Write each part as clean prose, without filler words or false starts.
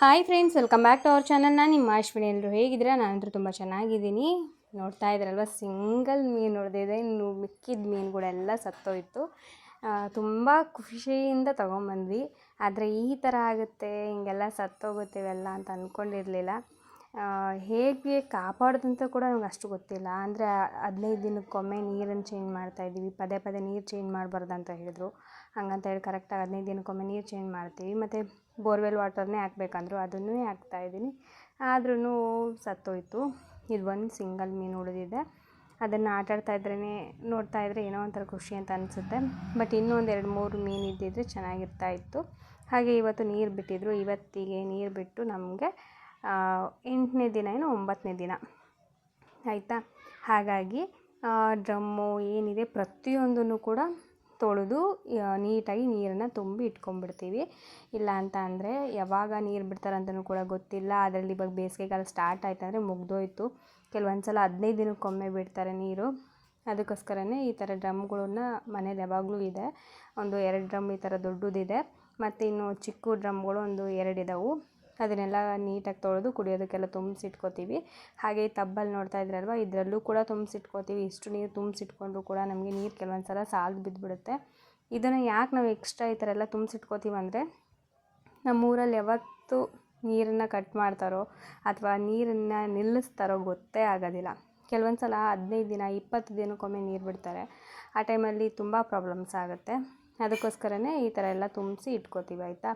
Hi friends, welcome back to our channel. ನಾನು ನಿಮ್ಮ ಅಶ್ವಿನಿ. ಎಲ್ಲರೂ ಹೇಗಿದ್ದೀರಾ? ನಾನಂತೂ ತುಂಬ ಚೆನ್ನಾಗಿದ್ದೀನಿ. ನೋಡ್ತಾ ಇದ್ದೀರಲ್ವ, ಸಿಂಗಲ್ ಮೀನು ನೋಡಿದೆ. ಇನ್ನು ಮಿಕ್ಕಿದ ಮೀನುಗಳೆಲ್ಲ ಸತ್ತೋಯ್ತು. ತುಂಬ ಖುಷಿಯಿಂದ ತೊಗೊಂಬಂದ್ವಿ. ಆದರೆ ಈ ಥರ ಆಗುತ್ತೆ, ಹಿಂಗೆಲ್ಲ ಸತ್ತೋಗುತ್ತೆ ಇವೆಲ್ಲ ಅಂತ ಅಂದ್ಕೊಂಡಿರಲಿಲ್ಲ. ಹೇಗೆ ಕಾಪಾಡೋದಂತ ಕೂಡ ನಮ್ಗೆ ಅಷ್ಟು ಗೊತ್ತಿಲ್ಲ. ಅಂದರೆ 15 ದಿನಕ್ಕೊಮ್ಮೆ ನೀರನ್ನು ಚೇಂಜ್ ಮಾಡ್ತಾಯಿದ್ದೀವಿ. ಪದೇ ಪದೇ ನೀರು ಚೇಂಜ್ ಮಾಡಬಾರ್ದು ಅಂತ ಹೇಳಿದರು. ಹಂಗಂತ ಹೇಳಿ ಕರೆಕ್ಟಾಗಿ 15 ದಿನಕ್ಕೊಮ್ಮೆ ನೀರು ಚೇಂಜ್ ಮಾಡ್ತೀವಿ. ಮತ್ತು ಬೋರ್ವೆಲ್ ವಾಟರ್ನೇ ಹಾಕ್ಬೇಕಂದ್ರು, ಅದನ್ನೇ ಹಾಕ್ತಾಯಿದ್ದೀನಿ. ಆದ್ರೂ ಸತ್ತೋಯ್ತು. ಇದು ಒಂದು ಸಿಂಗಲ್ ಮೀನು ಉಳಿದಿದೆ. ಅದನ್ನು ಆಟಾಡ್ತಾಯಿದ್ರೇ ನೋಡ್ತಾಯಿದ್ರೆ ಏನೋ ಒಂಥರ ಖುಷಿ ಅಂತ ಅನಿಸುತ್ತೆ. ಬಟ್ ಇನ್ನೊಂದು 2-3 ಮೀನು ಇದ್ದಿದ್ರೆ ಚೆನ್ನಾಗಿರ್ತಾಯಿತ್ತು. ಹಾಗೆ ಇವತ್ತು ನೀರು ಬಿಟ್ಟಿದ್ರು. ಇವತ್ತಿಗೆ ನೀರು ಬಿಟ್ಟು ನಮಗೆ 8ನೇ ದಿನ ಏನೋ 9ನೇ ದಿನ ಆಯಿತಾ. ಹಾಗಾಗಿ ಡ್ರಮ್ಮು ಏನಿದೆ ಪ್ರತಿಯೊಂದನ್ನು ಕೂಡ ತೊಳೆದು ನೀಟಾಗಿ ನೀರನ್ನು ತುಂಬಿ ಇಟ್ಕೊಂಡ್ಬಿಡ್ತೀವಿ. ಇಲ್ಲ ಅಂತ ಅಂದರೆ ಯಾವಾಗ ನೀರು ಬಿಡ್ತಾರಂತಲೂ ಕೂಡ ಗೊತ್ತಿಲ್ಲ. ಅದರಲ್ಲಿ ಇವಾಗ ಬೇಸಿಗೆಗಾಲ ಸ್ಟಾರ್ಟ್ ಆಯ್ತಂದರೆ ಮುಗ್ದೋಯ್ತು. ಕೆಲವೊಂದು ಸಲ 15 ದಿನಕ್ಕೊಮ್ಮೆ ಬಿಡ್ತಾರೆ ನೀರು. ಅದಕ್ಕೋಸ್ಕರನೇ ಈ ಥರ ಡ್ರಮ್ಗಳನ್ನ ಮನೇಲಿ ಯಾವಾಗಲೂ ಇದೆ. ಒಂದು 2 ಡ್ರಮ್ ಈ ಥರ ದೊಡ್ಡದಿದೆ. ಮತ್ತು ಇನ್ನು ಚಿಕ್ಕ ಡ್ರಮ್ಗಳು ಒಂದು 2 ಇದ್ದಾವೆ. ಅದನ್ನೆಲ್ಲ ನೀಟಾಗಿ ತೊಳೆದು ಕುಡಿಯೋದಕ್ಕೆಲ್ಲ ತುಂಬಿಸಿಟ್ಕೋತೀವಿ. ಹಾಗೆ ಈ ಟಬ್ಬಲ್ಲಿ ನೋಡ್ತಾ ಇದ್ರಲ್ವ, ಇದರಲ್ಲೂ ಕೂಡ ತುಂಬಿಸಿಟ್ಕೋತೀವಿ. ಇಷ್ಟು ನೀರು ತುಂಬಿಸಿಟ್ಕೊಂಡ್ರೂ ಕೂಡ ನಮಗೆ ನೀರು ಕೆಲವೊಂದು ಸಲ ಸಾಲದು ಬಿದ್ದುಬಿಡುತ್ತೆ. ಇದನ್ನು ಯಾಕೆ ನಾವು ಎಕ್ಸ್ಟ್ರಾ ಈ ಥರ ಎಲ್ಲ ತುಂಬಿಸಿಟ್ಕೋತೀವಿ ಅಂದರೆ, ನಮ್ಮೂರಲ್ಲಿ ಯಾವತ್ತು ನೀರನ್ನು ಕಟ್ ಮಾಡ್ತಾರೋ ಅಥವಾ ನೀರನ್ನು ನಿಲ್ಲಿಸ್ತಾರೋ ಗೊತ್ತೇ ಆಗೋದಿಲ್ಲ. ಕೆಲವೊಂದು ಸಲ 15 ದಿನ 20 ದಿನಕ್ಕೊಮ್ಮೆ ನೀರು ಬಿಡ್ತಾರೆ. ಆ ಟೈಮಲ್ಲಿ ತುಂಬ ಪ್ರಾಬ್ಲಮ್ಸ್ ಆಗುತ್ತೆ. ಅದಕ್ಕೋಸ್ಕರನೇ ಈ ಥರ ಎಲ್ಲ ತುಂಬಿಸಿ ಇಟ್ಕೋತೀವಿ ಆಯಿತಾ.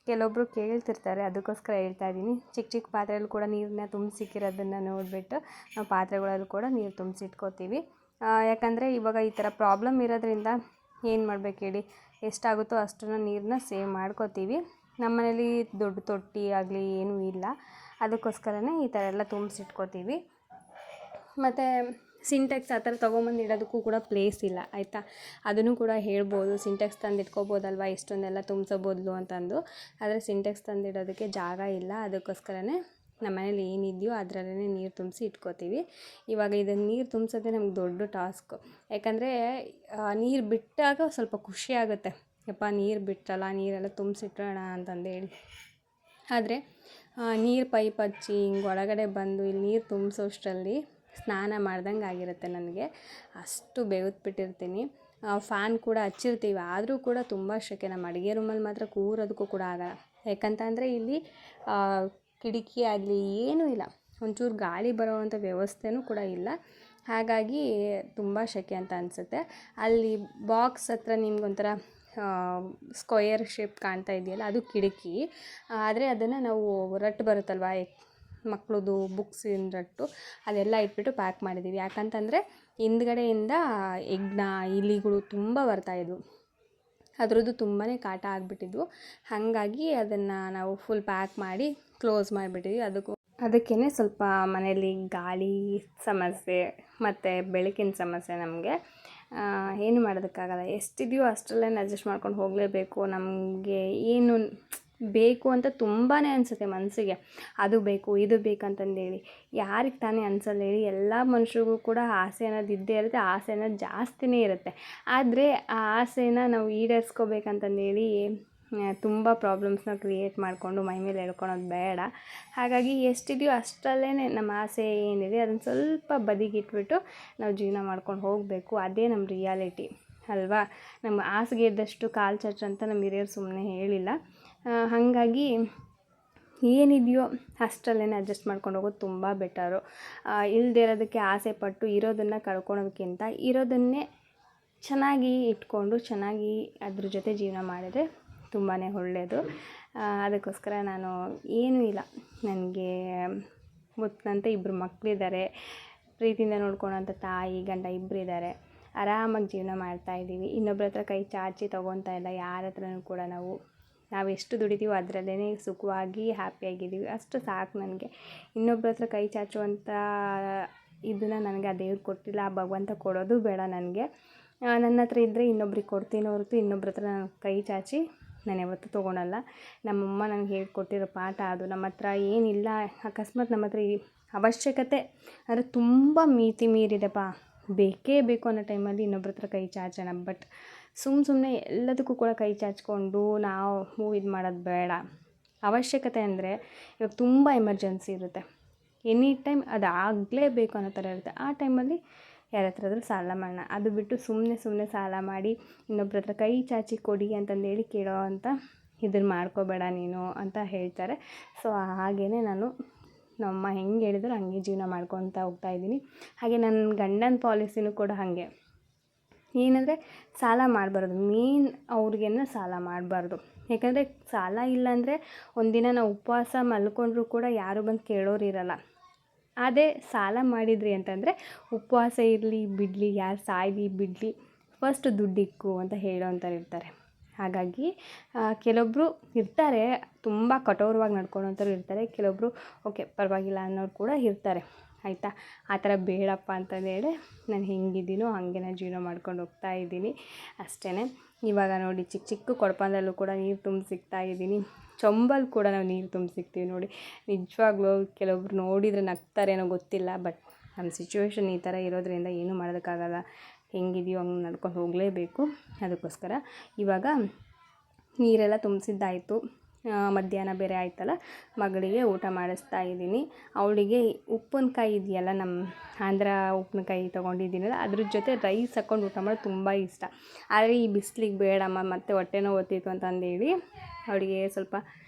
ಕೆಲವೊಬ್ಬರು ಕೇಳ್ತಿರ್ತಾರೆ, ಅದಕ್ಕೋಸ್ಕರ ಹೇಳ್ತಾ ಇದ್ದೀನಿ. ಚಿಕ್ಕ ಚಿಕ್ಕ ಪಾತ್ರೆಯಲ್ಲಿ ಕೂಡ ನೀರನ್ನ ತುಂಬಿಸಿಕ್ಕಿರೋದನ್ನು ನೋಡಿಬಿಟ್ಟು ನಾವು ಪಾತ್ರೆಗಳಲ್ಲೂ ಕೂಡ ನೀರು ತುಂಬಿಸಿಟ್ಕೋತೀವಿ. ಯಾಕಂದರೆ ಇವಾಗ ಈ ಥರ ಪ್ರಾಬ್ಲಮ್ ಇರೋದ್ರಿಂದ ಏನು ಮಾಡಬೇಕು ಹೇಳಿ, ಎಷ್ಟಾಗುತ್ತೋ ಅಷ್ಟನ್ನು ನೀರನ್ನ ಸೇವ್ ಮಾಡ್ಕೋತೀವಿ. ನಮ್ಮ ಮನೇಲಿ ದೊಡ್ಡ ತೊಟ್ಟಿ ಆಗಲಿ ಏನೂ ಇಲ್ಲ. ಅದಕ್ಕೋಸ್ಕರನೇ ಈ ಥರ ಎಲ್ಲ ತುಂಬಿಸಿಟ್ಕೋತೀವಿ. ಮತ್ತು ಸಿಂಟೆಕ್ಸ್ ಆ ಥರ ತೊಗೊಂಬಂದು ಇಡೋದಕ್ಕೂ ಕೂಡ ಪ್ಲೇಸ್ ಇಲ್ಲ ಆಯಿತಾ. ಅದನ್ನು ಕೂಡ ಹೇಳ್ಬೋದು, ಸಿಂಟೆಕ್ಸ್ ತಂದು ಇಟ್ಕೋಬೋದಲ್ವ, ಇಷ್ಟೊಂದೆಲ್ಲ ತುಂಬಿಸೋ ಬದಲು ಅಂತಂದು. ಆದರೆ ಸಿಂಟೆಕ್ಸ್ ತಂದಿಡೋದಕ್ಕೆ ಜಾಗ ಇಲ್ಲ. ಅದಕ್ಕೋಸ್ಕರನೇ ನಮ್ಮ ಮನೇಲಿ ಏನಿದೆಯೋ ಅದರಲ್ಲೇ ನೀರು ತುಂಬಿಸಿ ಇಟ್ಕೋತೀವಿ. ಇವಾಗ ಇದನ್ನು ನೀರು ತುಂಬಿಸೋದೇ ನಮ್ಗೆ ದೊಡ್ಡ ಟಾಸ್ಕು. ಯಾಕಂದರೆ ನೀರು ಬಿಟ್ಟಾಗ ಸ್ವಲ್ಪ ಖುಷಿ ಆಗುತ್ತೆ, ಯಪ್ಪ ನೀರು ಬಿಟ್ಟಲ್ಲ, ನೀರೆಲ್ಲ ತುಂಬಿಸಿಟ್ರೋಣ ಅಂತಂದೇಳಿ. ಆದರೆ ನೀರು ಪೈಪ್ ಹಚ್ಚಿ ಹಿಂಗೆ ಒಳಗಡೆ ಬಂದು ಇಲ್ಲಿ ನೀರು ತುಂಬಿಸೋಷ್ಟರಲ್ಲಿ ಸ್ನಾನ ಮಾಡ್ದಂಗೆ ಆಗಿರುತ್ತೆ ನನಗೆ. ಅಷ್ಟು ಬೆವತ್ಬಿಟ್ಟಿರ್ತೀನಿ. ಫ್ಯಾನ್ ಕೂಡ ಹಚ್ಚಿರ್ತೀವಿ, ಆದರೂ ಕೂಡ ತುಂಬ ಸೆಕೆ. ನಮ್ಮ ಅಡುಗೆ ರೂಮಲ್ಲಿ ಮಾತ್ರ ಕೂರೋದಕ್ಕೂ ಕೂಡ ಆಗಲ್ಲ. ಯಾಕಂತಂದರೆ ಇಲ್ಲಿ ಕಿಟಕಿ ಆಗಲಿ ಏನೂ ಇಲ್ಲ, ಒಂಚೂರು ಗಾಳಿ ಬರೋವಂಥ ವ್ಯವಸ್ಥೆನೂ ಕೂಡ ಇಲ್ಲ. ಹಾಗಾಗಿ ತುಂಬ ಸೆಕೆ ಅಂತ ಅನಿಸುತ್ತೆ. ಅಲ್ಲಿ ಬಾಕ್ಸ್ ಹತ್ರ ನಿಮ್ಗೊಂಥರ ಸ್ಕ್ವಯರ್ ಶೇಪ್ ಕಾಣ್ತಾ ಇದೆಯಲ್ಲ, ಅದು ಕಿಟಕಿ. ಆದರೆ ಅದನ್ನು ನಾವು ರಟ್ಟು ಬರುತ್ತಲ್ವ, ಮಕ್ಕಳದು ಬುಕ್ಸಿನ ರಟ್ಟು, ಅದೆಲ್ಲ ಇಟ್ಬಿಟ್ಟು ಪ್ಯಾಕ್ ಮಾಡಿದ್ದೀವಿ. ಯಾಕಂತಂದರೆ ಹಿಂದ್ಗಡೆಯಿಂದ ಹೆಗ್ಣ ಇಲಿಗಳು ತುಂಬ ಬರ್ತಾಯಿದ್ವು. ಅದರದ್ದು ತುಂಬಾ ಕಾಟ ಆಗಿಬಿಟ್ಟಿದ್ವು. ಹಾಗಾಗಿ ಅದನ್ನು ನಾವು ಫುಲ್ ಪ್ಯಾಕ್ ಮಾಡಿ ಕ್ಲೋಸ್ ಮಾಡಿಬಿಟ್ಟಿದ್ವಿ. ಅದಕ್ಕೇ ಸ್ವಲ್ಪ ಮನೇಲಿ ಗಾಳಿ ಸಮಸ್ಯೆ ಮತ್ತು ಬೆಳಕಿನ ಸಮಸ್ಯೆ ನಮಗೆ. ಏನು ಮಾಡೋದಕ್ಕಾಗಲ್ಲ. ಎಷ್ಟಿದೆಯೋ ಅಷ್ಟರಲ್ಲೇ ಅಡ್ಜಸ್ಟ್ ಮಾಡ್ಕೊಂಡು ಹೋಗಲೇಬೇಕು. ನಮಗೆ ಏನು ಬೇಕು ಅಂತ ತುಂಬಾ ಅನಿಸುತ್ತೆ ಮನಸ್ಸಿಗೆ, ಅದು ಬೇಕು ಇದು ಬೇಕಂತಂದೇಳಿ. ಯಾರಿಗೆ ತಾನೇ ಅನಿಸಲ್ಲ ಹೇಳಿ? ಎಲ್ಲ ಮನುಷ್ಯರಿಗೂ ಕೂಡ ಆಸೆ ಅನ್ನೋದು ಇದ್ದೇ ಇರುತ್ತೆ. ಆಸೆ ಅನ್ನೋದು ಜಾಸ್ತಿನೇ ಇರುತ್ತೆ. ಆದರೆ ಆ ಆಸೆನ ನಾವು ಈಡೇರಿಸ್ಕೋಬೇಕಂತಂದೇಳಿ ತುಂಬ ಪ್ರಾಬ್ಲಮ್ಸ್ನ ಕ್ರಿಯೇಟ್ ಮಾಡಿಕೊಂಡು ಮೈ ಮೇಲೆ ಎಳ್ಕೊಳೋದು ಬೇಡ. ಹಾಗಾಗಿ ಎಷ್ಟಿದೆಯೋ ಅಷ್ಟರಲ್ಲೇ ನಮ್ಮ ಆಸೆ ಏನಿದೆ ಅದನ್ನು ಸ್ವಲ್ಪ ಬದಿಗಿಟ್ಬಿಟ್ಟು ನಾವು ಜೀವನ ಮಾಡ್ಕೊಂಡು ಹೋಗಬೇಕು. ಅದೇ ನಮ್ಮ ರಿಯಾಲಿಟಿ ಅಲ್ವಾ. ನಮ್ಮ ಹಾಸಿಗೆ ಇದ್ದಷ್ಟು ಕಾಲು ಚಾಚು ಅಂತ ನಮ್ಮ ಹಿರಿಯರು ಸುಮ್ಮನೆ ಹೇಳಿಲ್ಲ. ಹಾಗಾಗಿ ಏನಿದೆಯೋ ಅಷ್ಟರಲ್ಲೇ ಅಡ್ಜಸ್ಟ್ ಮಾಡ್ಕೊಂಡು ಹೋಗೋದು ತುಂಬ ಬೆಟರು. ಇಲ್ಲದೇ ಇರೋದಕ್ಕೆ ಆಸೆ ಪಟ್ಟು ಇರೋದನ್ನು ಕಳ್ಕೊಳೋದಕ್ಕಿಂತ ಇರೋದನ್ನೇ ಚೆನ್ನಾಗಿ ಇಟ್ಕೊಂಡು ಚೆನ್ನಾಗಿ ಅದ್ರ ಜೊತೆ ಜೀವನ ಮಾಡಿದರೆ ತುಂಬಾ ಒಳ್ಳೆಯದು. ಅದಕ್ಕೋಸ್ಕರ ನಾನು ಏನೂ ಇಲ್ಲ, ನನಗೆ ಮುತ್ತಂತೆ 2 ಮಕ್ಕಳಿದ್ದಾರೆ, ಪ್ರೀತಿಯಿಂದ ನೋಡ್ಕೊಳೋಂಥ ತಾಯಿ ಗಂಡ ಇಬ್ಬರು ಇದ್ದಾರೆ. ಆರಾಮಾಗಿ ಜೀವನ ಮಾಡ್ತಾಯಿದ್ದೀವಿ. ಇನ್ನೊಬ್ಬರ ಹತ್ರ ಕೈ ಚಾಚಿ ತೊಗೊತಾ ಇಲ್ಲ. ಯಾರ ಹತ್ರನೂ ಕೂಡ ನಾವು ಎಷ್ಟು ದುಡಿತೀವೋ ಅದರಲ್ಲೇ ಸುಖವಾಗಿ ಹ್ಯಾಪಿಯಾಗಿದ್ದೀವಿ. ಅಷ್ಟು ಸಾಕು ನನಗೆ. ಇನ್ನೊಬ್ಬರ ಹತ್ರ ಕೈ ಚಾಚುವಂಥ ಇದನ್ನು ನನಗೆ ಆ ದೇವ್ರು ಕೊಟ್ಟಿಲ್ಲ, ಆ ಭಗವಂತ ಕೊಡೋದು ಬೇಡ ನನಗೆ. ನನ್ನ ಹತ್ರ ಇದ್ದರೆ ಇನ್ನೊಬ್ರಿಗೆ ಕೊಡ್ತೀನಿ ಹೊರತು ಇನ್ನೊಬ್ಬರ ಹತ್ರ ನಾನು ಕೈ ಚಾಚಿ ನಾನು ಯಾವತ್ತೂ ತೊಗೊಳಲ್ಲ. ನಮ್ಮಮ್ಮ ನನಗೆ ಹೇಳ್ಕೊಟ್ಟಿರೋ ಪಾಠ ಅದು. ನಮ್ಮ ಹತ್ರ ಏನಿಲ್ಲ, ಅಕಸ್ಮಾತ್ ನಮ್ಮ ಹತ್ರ ಅವಶ್ಯಕತೆ ಅಂದರೆ ತುಂಬ ಮಿತಿ ಮೀರಿದೆಪ್ಪ, ಬೇಕೇ ಬೇಕು ಅನ್ನೋ ಟೈಮಲ್ಲಿ ಇನ್ನೊಬ್ಬರ ಹತ್ರ ಕೈ ಚಾಚೋಣ. ಬಟ್ ಸುಮ್ಮನೆ ಎಲ್ಲದಕ್ಕೂ ಕೂಡ ಕೈ ಚಾಚಿಕೊಂಡು ನಾವು ಇದು ಮಾಡೋದು ಬೇಡ. ಅವಶ್ಯಕತೆ ಅಂದರೆ ಇವಾಗ ತುಂಬ ಎಮರ್ಜೆನ್ಸಿ ಇರುತ್ತೆ, ಎನಿ ಟೈಮ್ ಅದು ಆಗಲೇಬೇಕು ಅನ್ನೋ ಥರ ಇರುತ್ತೆ. ಆ ಟೈಮಲ್ಲಿ ಯಾರ ಹತ್ರ ಸಾಲ ಮಾಡೋಣ, ಅದು ಬಿಟ್ಟು ಸುಮ್ಮನೆ ಸಾಲ ಮಾಡಿ ಇನ್ನೊಬ್ರ ಹತ್ರ ಕೈ ಚಾಚಿ ಕೊಡಿ ಅಂತಂದೇಳಿ ಕೇಳೋ ಅಂತ ಇದನ್ನು ಮಾಡ್ಕೋಬೇಡ ನೀನು ಅಂತ ಹೇಳ್ತಾರೆ. ಸೊ ಹಾಗೆಯೇ ನಾನು ನಮ್ಮಮ್ಮ ಹೆಂಗೆ ಹೇಳಿದ್ರು ಹಾಗೆ ಜೀವನ ಮಾಡ್ಕೊತಾ ಹೋಗ್ತಾಯಿದ್ದೀನಿ. ಹಾಗೆ ನನ್ನ ಗಂಡನ ಪಾಲಿಸಿನೂ ಕೂಡ ಹಾಗೆ, ಏನಂದರೆ ಸಾಲ ಮಾಡಬಾರ್ದು, ಮೇನ್ ಅವ್ರಿಗೇನೆ ಸಾಲ ಮಾಡಬಾರ್ದು. ಯಾಕಂದರೆ ಸಾಲ ಇಲ್ಲಾಂದರೆ ಒಂದಿನ ನಾವು ಉಪವಾಸ ಮಲ್ಕೊಂಡ್ರೂ ಕೂಡ ಯಾರು ಬಂದು ಕೇಳೋರು ಇರಲ್ಲ. ಅದೇ ಸಾಲ ಮಾಡಿದ್ರಿ ಅಂತಂದರೆ ಉಪವಾಸ ಇರಲಿ ಬಿಡಲಿ, ಯಾರು ಸಾಯಲಿ ಬಿಡಲಿ, ಫಸ್ಟ್ ದುಡ್ಡಿಕ್ಕು ಅಂತ ಹೇಳೋವಂಥವ್ರು ಇರ್ತಾರೆ. ಹಾಗಾಗಿ ಕೆಲವೊಬ್ಬರು ಇರ್ತಾರೆ ತುಂಬ ಕಠೋರವಾಗಿ ನಡ್ಕೊಳ್ಳೋವಂಥವ್ರು ಇರ್ತಾರೆ, ಕೆಲವೊಬ್ಬರು ಓಕೆ ಪರವಾಗಿಲ್ಲ ಅನ್ನೋರು ಕೂಡ ಇರ್ತಾರೆ. ಆಯಿತಾ, ಆ ಥರ ಬೇಡಪ್ಪ ಅಂತಂದೇಳಿ ನಾನು ಹೆಂಗಿದ್ದೀನೋ ಹಾಗೆ ನಾನು ಜೀವನ ಮಾಡ್ಕೊಂಡು ಹೋಗ್ತಾ ಇದ್ದೀನಿ ಅಷ್ಟೇ. ಇವಾಗ ನೋಡಿ ಚಿಕ್ಕ ಚಿಕ್ಕ ಕೊಡಪಾನದಲ್ಲೂ ಕೂಡ ನೀರು ತುಂಬಿ ಸಿಗ್ತಾಯಿದ್ದೀನಿ, ಚೊಂಬಲ್ಲಿ ಕೂಡ ನಾವು ನೀರು ತುಂಬಿ ಸಿಗ್ತೀವಿ ನೋಡಿ. ನಿಜವಾಗ್ಲೂ ಕೆಲವೊಬ್ರು ನೋಡಿದರೆ ನಗ್ತಾರೇನೋ ಗೊತ್ತಿಲ್ಲ, ಬಟ್ ನಮ್ಮ ಸಿಚುವೇಶನ್ ಈ ಥರ ಇರೋದ್ರಿಂದ ಏನೂ ಮಾಡೋದಕ್ಕಾಗಲ್ಲ, ಹೆಂಗಿದೆಯೋ ಹಂಗೆ ನಡ್ಕೊಂಡು ಹೋಗಲೇಬೇಕು. ಅದಕ್ಕೋಸ್ಕರ ಇವಾಗ ನೀರೆಲ್ಲ ತುಂಬಿಸಿದ್ದಾಯಿತು, ಮಧ್ಯಾಹ್ನ ಬೇರೆ ಆಯ್ತಲ್ಲ, ಮಗಳಿಗೆ ಊಟ ಮಾಡಿಸ್ತಾ ಇದ್ದೀನಿ. ಅವಳಿಗೆ ಉಪ್ಪಿನಕಾಯಿ ಇದೆಯಲ್ಲ, ನಮ್ಮ ಆಂಧ್ರ ಉಪ್ಪಿನಕಾಯಿ ತೊಗೊಂಡಿದ್ದೀನಲ್ಲ, ಅದ್ರ ಜೊತೆ ರೈಸ್ ಹಾಕ್ಕೊಂಡು ಊಟ ಮಾಡೋದು ತುಂಬ ಇಷ್ಟ. ಆದರೆ ಈ ಬಿಸಿಲಿಗೆ ಬೇಡಮ್ಮ ಮತ್ತೆ ಹೊಟ್ಟೆ ನೋವು ಬರ್ತಿತ್ತು ಅಂತಂದೇಳಿ ಅವಳಿಗೆ ಸ್ವಲ್ಪ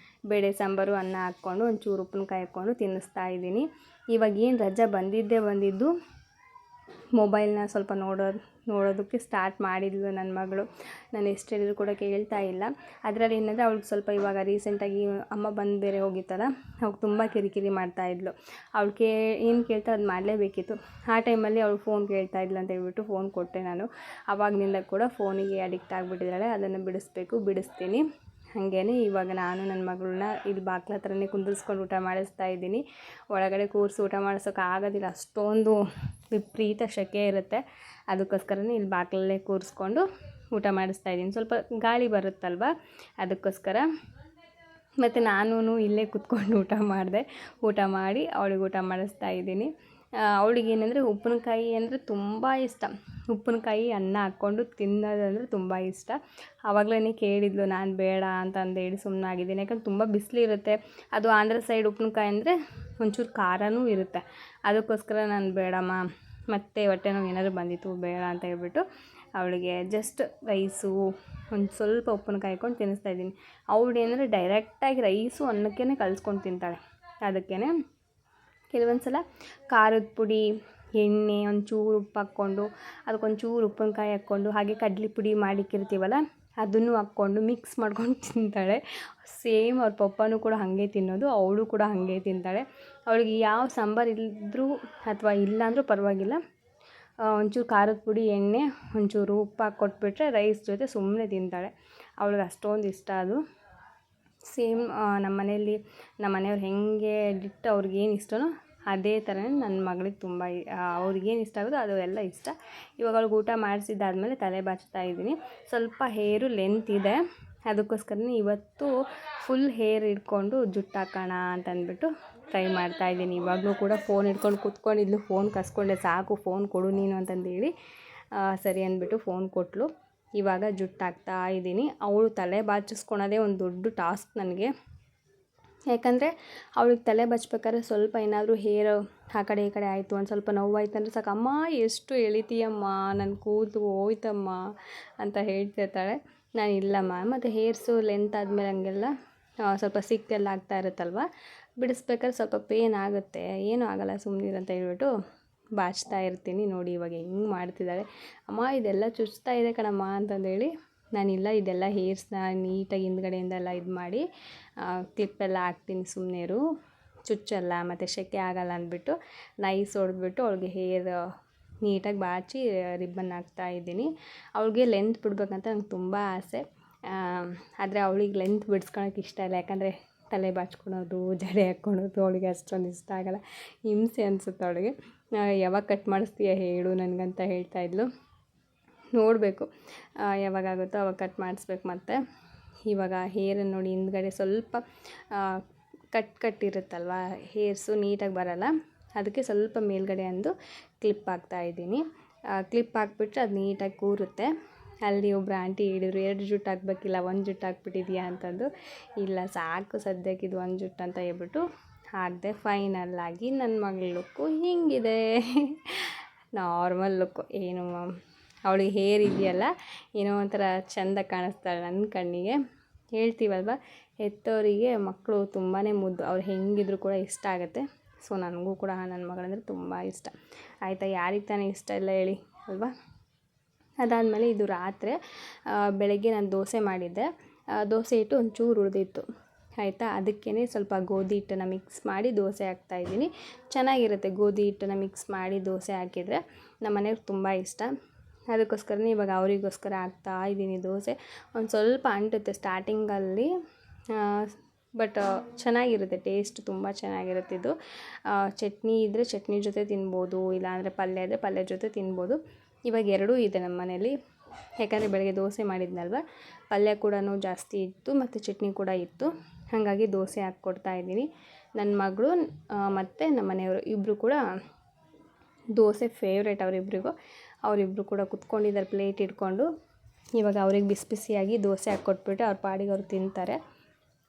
ಬೇಳೆ ಸಾಂಬಾರು ಅನ್ನ ಹಾಕ್ಕೊಂಡು ಒಂಚೂರು ಉಪ್ಪಿನಕಾಯಿ ಹಾಕ್ಕೊಂಡು ತಿನ್ನಿಸ್ತಾ ಇದ್ದೀನಿ. ಇವಾಗ ಏನು ರಜೆ ಬಂದಿದ್ದು ಮೊಬೈಲ್ನ ಸ್ವಲ್ಪ ನೋಡೋದಕ್ಕೆ ಸ್ಟಾರ್ಟ್ ಮಾಡಿದ್ಲು ನನ್ನ ಮಗಳು. ನಾನು ಎಷ್ಟು ಹೇಳಿದ್ರು ಕೂಡ ಕೇಳ್ತಾ ಇಲ್ಲ. ಅದರಲ್ಲಿ ಏನಂದರೆ ಅವಳಿಗೆ ಸ್ವಲ್ಪ ಇವಾಗ ರೀಸೆಂಟಾಗಿ ಅಮ್ಮ ಬಂದು ಬೇರೆ ಹೋಗಿತ್ತಲ್ಲ, ಅವಾಗ ತುಂಬ ಕಿರಿಕಿರಿ ಮಾಡ್ತಾಯಿದ್ಲು. ಅವಳಿಗೆ ಏನು ಕೇಳ್ತಾ ಅದು ಮಾಡಲೇಬೇಕಿತ್ತು. ಆ ಟೈಮಲ್ಲಿ ಅವಳು ಫೋನ್ ಕೇಳ್ತಾಯಿದ್ಲು ಅಂತ ಹೇಳ್ಬಿಟ್ಟು ಫೋನ್ ಕೊಟ್ಟೆ ನಾನು. ಆವಾಗಲಿಂದ ಕೂಡ ಫೋನಿಗೆ ಅಡಿಕ್ಟ್ ಆಗಿಬಿಟ್ಟಿದ್ದಾಳೆ. ಅದನ್ನು ಬಿಡಿಸ್ತೀನಿ. ಹಾಗೇ ಇವಾಗ ನಾನು ನನ್ನ ಮಗಳನ್ನ ಇಲ್ಲಿ ಬಾಗ್ಲ ಹತ್ರನೇ ಕುಂದಿರಿಸ್ಕೊಂಡು ಊಟ ಮಾಡಿಸ್ತಾ ಇದ್ದೀನಿ. ಒಳಗಡೆ ಕೂರಿಸಿ ಊಟ ಮಾಡಿಸೋಕೆ ಆಗೋದಿಲ್ಲ, ಅಷ್ಟೊಂದು ವಿಪರೀತ ಸೆಕೆ ಇರುತ್ತೆ. ಅದಕ್ಕೋಸ್ಕರನೇ ಇಲ್ಲಿ ಬಾಗಿಲಲ್ಲೇ ಕೂರಿಸ್ಕೊಂಡು ಊಟ ಮಾಡಿಸ್ತಾ ಇದ್ದೀನಿ. ಸ್ವಲ್ಪ ಗಾಳಿ ಬರುತ್ತಲ್ವ, ಅದಕ್ಕೋಸ್ಕರ. ಮತ್ತು ನಾನು ಇಲ್ಲೇ ಕೂತ್ಕೊಂಡು ಊಟ ಮಾಡಿ ಅವಳಿಗೆ ಊಟ ಮಾಡಿಸ್ತಾ ಇದ್ದೀನಿ. ಅವಳಿಗೇನೆಂದರೆ ಉಪ್ಪಿನಕಾಯಿ ಅಂದರೆ ತುಂಬ ಇಷ್ಟ. ಉಪ್ಪಿನಕಾಯಿ ಅನ್ನ ಹಾಕ್ಕೊಂಡು ತಿನ್ನೋದಂದರೆ ತುಂಬ ಇಷ್ಟ. ಆವಾಗಲೇ ಕೇಳಿದ್ಲು, ನಾನು ಬೇಡ ಅಂತಂದೇಳಿ ಸುಮ್ಮನಾಗಿದ್ದೀನಿ. ಯಾಕಂದ್ರೆ ತುಂಬ ಬಿಸಿಲಿರುತ್ತೆ, ಅದು ಆಂಧ್ರ ಸೈಡ್ ಉಪ್ಪಿನಕಾಯಿ ಅಂದರೆ ಒಂಚೂರು ಖಾರನೂ ಇರುತ್ತೆ. ಅದಕ್ಕೋಸ್ಕರ ನಾನು ಬೇಡಮ್ಮ, ಮತ್ತೆ ಹೊಟ್ಟೆ ನೋವು ಏನಾದರೂ ಬಂದಿತ್ತು ಬೇಡ ಅಂತ ಹೇಳ್ಬಿಟ್ಟು ಅವಳಿಗೆ ಜಸ್ಟ್ ರೈಸು ಒಂದು ಸ್ವಲ್ಪ ಉಪ್ಪಿನಕಾಯಿ ಹಾಕ್ಕೊಂಡು ತಿನ್ನಿಸ್ತಾಯಿದ್ದೀನಿ. ಅವಳೇನಂದರೆ ಡೈರೆಕ್ಟಾಗಿ ರೈಸು ಅನ್ನಕ್ಕೇ ಕಲಿಸ್ಕೊಂಡು ತಿಂತಾಳೆ. ಅದಕ್ಕೇ ಕೆಲವೊಂದು ಸಲ ಖಾರದ ಪುಡಿ, ಎಣ್ಣೆ, ಒಂಚೂರು ಉಪ್ಪು ಹಾಕ್ಕೊಂಡು ಅದಕ್ಕೊಂಚೂರು ಉಪ್ಪಿನಕಾಯಿ ಹಾಕ್ಕೊಂಡು, ಹಾಗೆ ಕಡಲೆ ಪುಡಿ ಮಾಡಿಕ್ಕಿರ್ತೀವಲ್ಲ ಅದನ್ನು ಹಾಕ್ಕೊಂಡು ಮಿಕ್ಸ್ ಮಾಡ್ಕೊಂಡು ತಿಂತಾಳೆ. ಸೇಮ್ ಅವ್ರ ಪಪ್ಪನೂ ಕೂಡ ಹಾಗೆ ತಿನ್ನೋದು, ಅವಳು ಕೂಡ ಹಾಗೆ ತಿಂತಾಳೆ. ಅವಳಿಗೆ ಯಾವ ಸಾಂಬಾರು ಇದ್ದರೂ ಅಥವಾ ಇಲ್ಲಾಂದರೂ ಪರವಾಗಿಲ್ಲ, ಒಂಚೂರು ಖಾರದ ಪುಡಿ, ಎಣ್ಣೆ, ಒಂಚೂರು ಉಪ್ಪು ಹಾಕ್ಕೊಟ್ಬಿಟ್ರೆ ರೈಸ್ ಜೊತೆ ಸುಮ್ಮನೆ ತಿಂತಾಳೆ. ಅವಳಿಗೆ ಅಷ್ಟೊಂದು ಇಷ್ಟ ಅದು. ಸೇಮ್ ನಮ್ಮ ಮನೆಯವ್ರು ಹೆಂಗೆ ಡಿಟ್ಟು ಅವ್ರಿಗೇನು ಇಷ್ಟನೋ ಅದೇ ಥರನೇ ನನ್ನ ಮಗಳಿಗೆ ತುಂಬ ಅವ್ರಿಗೇನು ಇಷ್ಟ ಆಗೋದು ಅದು ಎಲ್ಲ ಇಷ್ಟ. ಇವಾಗ ಅವ್ಳಿಗೆ ಊಟ ಮಾಡಿಸಿದ್ದಾದಮೇಲೆ ತಲೆ ಬಾಚ್ತಾ ಇದ್ದೀನಿ. ಸ್ವಲ್ಪ ಹೇರು ಲೆಂತ್ ಇದೆ, ಅದಕ್ಕೋಸ್ಕರನೇ ಇವತ್ತು ಫುಲ್ ಹೇರ್ ಇಟ್ಕೊಂಡು ಜುಟ್ಟು ಹಾಕೋಣ ಅಂತಂದ್ಬಿಟ್ಟು ಟ್ರೈ ಮಾಡ್ತಾಯಿದ್ದೀನಿ. ಇವಾಗಲೂ ಕೂಡ ಫೋನ್ ಹಿಡ್ಕೊಂಡು ಕೂತ್ಕೊಂಡಿದ್ಲು, ಫೋನ್ ಕಸ್ಕೊಂಡೆ, ಸಾಕು ಫೋನ್ ಕೊಡು ನೀನು ಅಂತಂದೇಳಿ ಸರಿ ಅಂದ್ಬಿಟ್ಟು ಫೋನ್ ಕೊಟ್ಟಳು. ಇವಾಗ ಜುಟ್ಟು ಹಾಕ್ತಾ ಇದ್ದೀನಿ. ಅವಳು ತಲೆ ಬಾಚಿಸ್ಕೊಳೋದೇ ಒಂದು ದೊಡ್ಡ ಟಾಸ್ಕ್ ನನಗೆ. ಯಾಕಂದರೆ ಅವಳಿಗೆ ತಲೆ ಬಾಚ್ಬೇಕಾದ್ರೆ ಸ್ವಲ್ಪ ಏನಾದರೂ ಹೇರ್ ಆ ಕಡೆ ಈ ಕಡೆ ಆಯಿತು, ಒಂದು ಸ್ವಲ್ಪ ನೋವಾಯ್ತು ಅಂದರೆ ಸಾಕು, ಅಮ್ಮ ಎಷ್ಟು ಎಳಿತೀಯಮ್ಮ, ನನ್ನ ಕೂದಲು ಹೋಯ್ತಮ್ಮ ಅಂತ ಹೇಳ್ತಿರ್ತಾಳೆ. ನಾನು ಇಲ್ಲಮ್ಮ, ಮತ್ತು ಹೇರ್ಸು ಲೆಂತ್ ಆದಮೇಲೆ ಹಂಗೆಲ್ಲ ಸ್ವಲ್ಪ ಸಿಕ್ಕೆಲ್ಲ ಆಗ್ತಾ ಇರುತ್ತಲ್ವ, ಬಿಡಿಸ್ಬೇಕಾದ್ರೆ ಸ್ವಲ್ಪ ಪೇನ್ ಆಗುತ್ತೆ, ಏನೂ ಆಗೋಲ್ಲ ಸುಮ್ಮನಿರು ಅಂತ ಹೇಳ್ಬಿಟ್ಟು ಬಾಚ್ತಾ ಇರ್ತೀನಿ. ನೋಡಿ ಇವಾಗ ಹೆಂಗೆ ಮಾಡ್ತಿದ್ದಾಳೆ, ಅಮ್ಮ ಇದೆಲ್ಲ ಚುಚ್ತಾ ಇದೆ ಕಣಮ್ಮ ಅಂತಂದೇಳಿ. ನಾನಿಲ್ಲ, ಇದೆಲ್ಲ ಹೇರ್ಸ್ನ ನೀಟಾಗಿ ಹಿಂದ್ಗಡೆಯಿಂದೆಲ್ಲ ಇದು ಮಾಡಿ ಕ್ಲಿಪ್ಪೆಲ್ಲ ಹಾಕ್ತೀನಿ, ಸುಮ್ಮನೆರು ಚುಚ್ಚಲ್ಲ ಮತ್ತು ಸೆಕೆ ಆಗೋಲ್ಲ ಅಂದ್ಬಿಟ್ಟು ನೈಸ್ ಹೊಡೆದ್ಬಿಟ್ಟು ಅವಳಿಗೆ ಹೇರ್ ನೀಟಾಗಿ ಬಾಚಿ ರಿಬ್ಬನ್ ಹಾಕ್ತಾಯಿದ್ದೀನಿ. ಅವಳಿಗೆ ಲೆಂತ್ ಬಿಡ್ಬೇಕಂತ ನಂಗೆ ತುಂಬ ಆಸೆ, ಆದರೆ ಅವಳಿಗೆ ಲೆಂತ್ ಬಿಡ್ಸ್ಕೊಳಕ್ಕೆ ಇಷ್ಟ ಇಲ್ಲ. ಯಾಕಂದರೆ ತಲೆ ಬಾಚ್ಕೊಳೋದು, ಜಡೆ ಹಾಕ್ಕೊಳೋದು ಅವಳಿಗೆ ಅಷ್ಟೊಂದು ಇಷ್ಟ ಆಗೋಲ್ಲ, ಹಿಂಸೆ ಅನಿಸುತ್ತೆ ಅವಳಿಗೆ. ಯಾವಾಗ ಕಟ್ ಮಾಡಿಸ್ತೀಯ ಹೇಳು ನನಗಂತ ಹೇಳ್ತಾಯಿದ್ಲು. ನೋಡಬೇಕು ಯಾವಾಗಾಗುತ್ತೋ ಅವಾಗ ಕಟ್ ಮಾಡಿಸ್ಬೇಕು. ಮತ್ತು ಇವಾಗ ಹೇರನ್ನು ನೋಡಿ ಹಿಂದ್ಗಡೆ ಸ್ವಲ್ಪ ಕಟ್ ಇರುತ್ತಲ್ವ, ಹೇರ್ಸು ನೀಟಾಗಿ ಬರೋಲ್ಲ, ಅದಕ್ಕೆ ಸ್ವಲ್ಪ ಮೇಲ್ಗಡೆ ಕ್ಲಿಪ್ ಹಾಕ್ತಾಯಿದ್ದೀನಿ. ಕ್ಲಿಪ್ ಹಾಕ್ಬಿಟ್ರೆ ಅದು ನೀಟಾಗಿ ಕೂರುತ್ತೆ. ಅಲ್ಲಿ ಒಬ್ಬರು ಆಂಟಿ ಹೇಳಿದ್ರು 2 ಜುಟ್ಟು ಹಾಕ್ಬೇಕಿಲ್ಲ 1 ಜುಟ್ಟು ಹಾಕ್ಬಿಟ್ಟಿದ್ಯಾ ಅಂತಂದು. ಇಲ್ಲ ಸಾಕು ಸದ್ಯಕ್ಕೆ ಇದು 1 ಜುಟ್ಟು ಅಂತ ಹೇಳ್ಬಿಟ್ಟು ಹಾಕಿದೆ. ಫೈನಲ್ಲಾಗಿ ನನ್ನ ಮಗಳ ಲುಕ್ಕು ಹೀಗಿದೆ. ನಾರ್ಮಲ್ ಲುಕ್ಕು, ಏನು ಅವಳಿಗೆ ಹೇರ್ ಇದೆಯಲ್ಲ ಏನೋ ಒಂಥರ ಚೆಂದ ಕಾಣಿಸ್ತಾಳೆ ನನ್ನ ಕಣ್ಣಿಗೆ. ಹೇಳ್ತೀವಲ್ವ, ಹೆತ್ತವರಿಗೆ ಮಕ್ಕಳು ತುಂಬಾ ಮುದ್ದು, ಅವ್ರು ಹೆಂಗಿದ್ರು ಕೂಡ ಇಷ್ಟ ಆಗುತ್ತೆ. ಸೊ ನನಗೂ ಕೂಡ ನನ್ನ ಮಗಳಂದರೆ ತುಂಬ ಇಷ್ಟ. ಆಯಿತಾ, ಯಾರಿಗೆ ತಾನೇ ಇಷ್ಟ ಇಲ್ಲ ಹೇಳಿ ಅಲ್ವಾ. ಅದಾದಮೇಲೆ ಇದು ರಾತ್ರಿ, ಬೆಳಗ್ಗೆ ನಾನು ದೋಸೆ ಮಾಡಿದ್ದೆ. ದೋಸೆ ಹಿಟ್ಟು ಒಂಚೂರು ಉಳಿದಿತ್ತು ಆಯಿತಾ. ಅದಕ್ಕೇ ಸ್ವಲ್ಪ ಗೋಧಿ ಹಿಟ್ಟನ್ನು ಮಿಕ್ಸ್ ಮಾಡಿ ದೋಸೆ ಹಾಕ್ತಾಯಿದ್ದೀನಿ. ಚೆನ್ನಾಗಿರುತ್ತೆ ಗೋಧಿ ಹಿಟ್ಟನ್ನು ಮಿಕ್ಸ್ ಮಾಡಿ ದೋಸೆ ಹಾಕಿದರೆ, ನಮ್ಮ ಮನೆಯವ್ರಿಗೆ ತುಂಬ ಇಷ್ಟ. ಅದಕ್ಕೋಸ್ಕರನೇ ಇವಾಗ ಅವರಿಗೋಸ್ಕರ ಹಾಕ್ತಾಯಿದ್ದೀನಿ ದೋಸೆ. ಒಂದು ಸ್ವಲ್ಪ ಅಂಟುತ್ತೆ ಸ್ಟಾರ್ಟಿಂಗಲ್ಲಿ, ಬಟ್ ಚೆನ್ನಾಗಿರುತ್ತೆ, ಟೇಸ್ಟ್ ತುಂಬ ಚೆನ್ನಾಗಿರುತ್ತೆ ಇದು. ಚಟ್ನಿ ಇದ್ದರೆ ಚಟ್ನಿ ಜೊತೆ ತಿನ್ಬೋದು, ಇಲ್ಲಾಂದರೆ ಪಲ್ಯ ಇದ್ದರೆ ಪಲ್ಯ ಜೊತೆ ತಿನ್ಬೋದು. ಇವಾಗ ಎರಡೂ ಇದೆ ನಮ್ಮ ಮನೇಲಿ, ಯಾಕಂದರೆ ಬೆಳಗ್ಗೆ ದೋಸೆ ಮಾಡಿದ್ನಲ್ವ, ಪಲ್ಯ ಕೂಡ ಜಾಸ್ತಿ ಇತ್ತು ಮತ್ತು ಚಟ್ನಿ ಕೂಡ ಇತ್ತು. ಹಾಗಾಗಿ ದೋಸೆ ಹಾಕ್ಕೊಡ್ತಾಯಿದ್ದೀನಿ. ನನ್ನ ಮಗಳು ಮತ್ತು ನಮ್ಮ ಮನೆಯವರು ಇಬ್ಬರು ಕೂಡ ದೋಸೆ ಫೇವ್ರೇಟ್ ಅವರಿಬ್ಬರು ಕೂಡ ಕುತ್ಕೊಂಡಿದ್ದಾರೆ ಪ್ಲೇಟ್ ಇಟ್ಕೊಂಡು. ಇವಾಗ ಅವ್ರಿಗೆ ಬಿಸಿ ಬಿಸಿಯಾಗಿ ದೋಸೆ ಹಾಕ್ಕೊಟ್ಬಿಟ್ಟು ಅವ್ರ ಪಾಡಿಗೆ ಅವ್ರು ತಿಂತಾರೆ.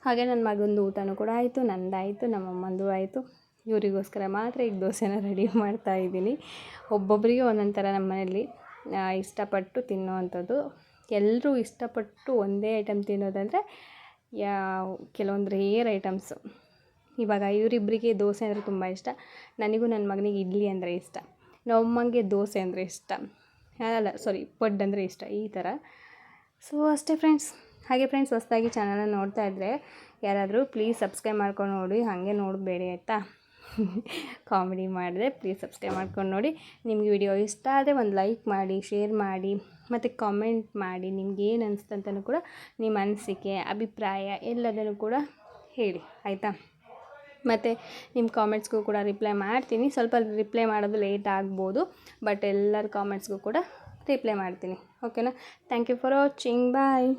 ಹಾಗೆ ನನ್ನ ಮಗಂದು ಊಟನೂ ಕೂಡ ಆಯಿತು, ನಂದಾಯಿತು, ನಮ್ಮಮ್ಮಂದು ಆಯಿತು. ಇವರಿಗೋಸ್ಕರ ಮಾತ್ರ ಈಗ ದೋಸೆನ ರೆಡಿ ಮಾಡ್ತಾಯಿದ್ದೀನಿ. ಒಬ್ಬೊಬ್ಬರಿಗೆ ಒಂದೊಂದು ಥರ ನಮ್ಮ ಮನೇಲಿ ಇಷ್ಟಪಟ್ಟು ತಿನ್ನೋವಂಥದ್ದು. ಎಲ್ಲರೂ ಇಷ್ಟಪಟ್ಟು ಒಂದೇ ಐಟಮ್ ತಿನ್ನೋದಂದರೆ ಕೆಲವೊಂದು ರೇರ್ ಐಟಮ್ಸು. ಇವಾಗ ಇವರಿಬ್ಬರಿಗೆ ದೋಸೆ ಅಂದರೆ ತುಂಬ ಇಷ್ಟ. ನನಗೂ ನನ್ನ ಮಗನಿಗೆ ಇಡ್ಲಿ ಅಂದರೆ ಇಷ್ಟ, ನಮ್ಮಮ್ಮಂಗೆ ದೋಸೆ ಅಂದರೆ ಇಷ್ಟ, ಪಡ್ಡು ಅಂದರೆ ಇಷ್ಟ, ಈ ಥರ. ಸೊ ಅಷ್ಟೇ ಫ್ರೆಂಡ್ಸ್. ಹಾಗೆ ಫ್ರೆಂಡ್ಸ್, ಹೊಸದಾಗಿ ಚಾನಲ್ನ ನೋಡ್ತಾ ಇದ್ದರೆ ಯಾರಾದರೂ ಪ್ಲೀಸ್ ಸಬ್ಸ್ಕ್ರೈಬ್ ಮಾಡ್ಕೊಂಡು ನೋಡಿ, ಹಾಗೆ ನೋಡಬೇಡಿ ಆಯಿತಾ. ಕಾಮಿಡಿ ಮಾಡಿದ್ರೆ ಪ್ಲೀಸ್ ಸಬ್ಸ್ಕ್ರೈಬ್ ಮಾಡ್ಕೊಂಡು ನೋಡಿ. ನಿಮಗೆ ವಿಡಿಯೋ ಇಷ್ಟ ಆದರೆ ಒಂದು ಲೈಕ್ ಮಾಡಿ, ಶೇರ್ ಮಾಡಿ ಮತ್ತು ಕಾಮೆಂಟ್ ಮಾಡಿ. ನಿಮ್ಗೆ ಏನು ಅನಿಸ್ತಂತನೂ ಕೂಡ ನಿಮ್ಮ ಅನಿಸಿಕೆ, ಅಭಿಪ್ರಾಯ ಎಲ್ಲದನ್ನು ಕೂಡ ಹೇಳಿ ಆಯಿತಾ. ಮತ್ತು ನಿಮ್ಮ ಕಾಮೆಂಟ್ಸ್ಗೂ ಕೂಡ ರಿಪ್ಲೈ ಮಾಡ್ತೀನಿ. ಸ್ವಲ್ಪ ರಿಪ್ಲೈ ಮಾಡೋದು ಲೇಟ್ ಆಗ್ಬೋದು, ಬಟ್ ಎಲ್ಲರ ಕಾಮೆಂಟ್ಸ್ಗೂ ಕೂಡ ರಿಪ್ಲೈ ಮಾಡ್ತೀನಿ. ಓಕೆನಾ. Thank you for watching. Bye.